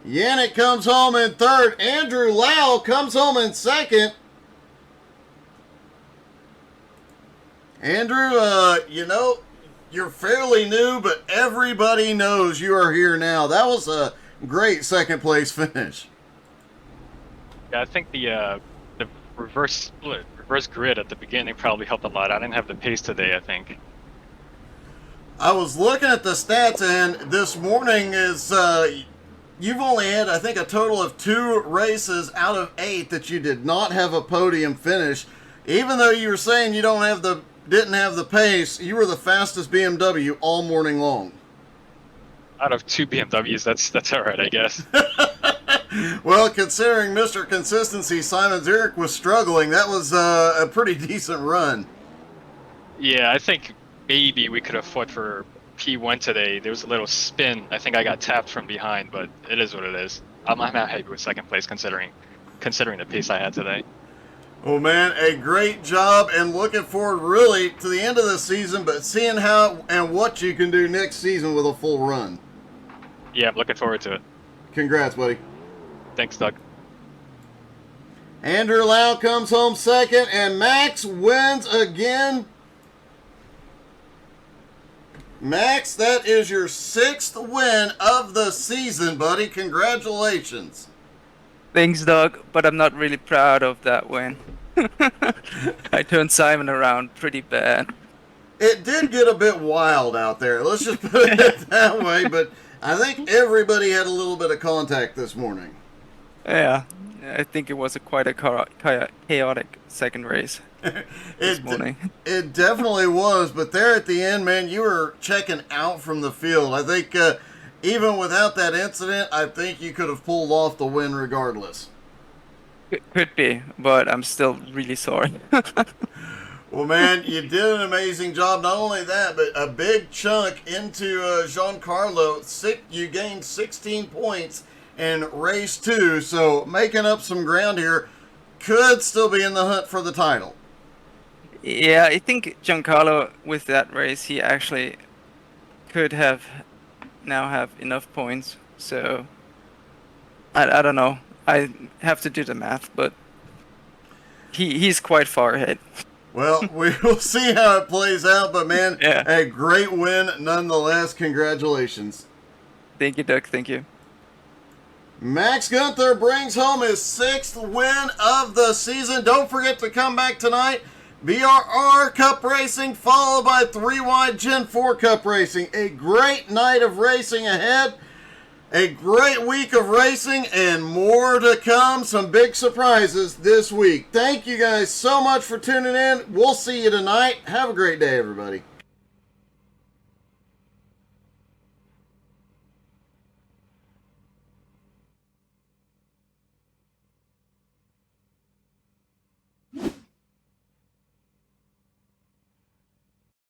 Yannick comes home in third. Andrew Lau comes home in second. Andrew, you're fairly new, but everybody knows you are here now. That was a great second place finish. Yeah, I think the reverse split, reverse grid at the beginning probably helped a lot. I didn't have the pace today, I think. I was looking at the stats, and this morning is you've only had, I think, a total of 2 races out of 8 that you did not have a podium finish. Even though you were saying you didn't have the pace, you were the fastest BMW all morning long. Out of 2 BMWs, that's all right, I guess. Well, considering Mr. Consistency Simon Zurich was struggling, that was a pretty decent run. Yeah, I think maybe we could have fought for P1 today. There was a little spin. I think I got tapped from behind, but it is what it is. I'm happy with second place considering the pace I had today. Well, man, a great job, and looking forward really to the end of the season, but seeing how and what you can do next season with a full run. Yeah, I'm looking forward to it. Congrats, buddy. Thanks, Doug. Andrew Lau comes home second, and Max wins again. Max, that is your 6th win of the season, buddy. Congratulations. Thanks, Doug, but I'm not really proud of that win. I turned Simon around pretty bad. It did get a bit wild out there. Let's just put it that way, but I think everybody had a little bit of contact this morning. Yeah, I think it was quite a chaotic second race this morning. It definitely was, but there at the end, man, you were checking out from the field. I think even without that incident, I think you could have pulled off the win regardless. Could be, but I'm still really sorry. Well, man, you did an amazing job. Not only that, but a big chunk into Giancarlo. You gained 16 points in race 2, so making up some ground here. Could still be in the hunt for the title. Yeah, I think Giancarlo, with that race, he actually could have enough points. So I don't know. I have to do the math, but he's quite far ahead. Well, we will see how it plays out, but man, Yeah. a great win nonetheless. Congratulations. Thank you, Doug. Thank you. Max Gunther brings home his 6th win of the season. Don't forget to come back tonight. BRR Cup Racing followed by 3 Wide Gen 4 Cup Racing. A great night of racing ahead. A great week of racing and more to come. Some big surprises this week. Thank you guys so much for tuning in. We'll see you tonight. Have a great day, everybody.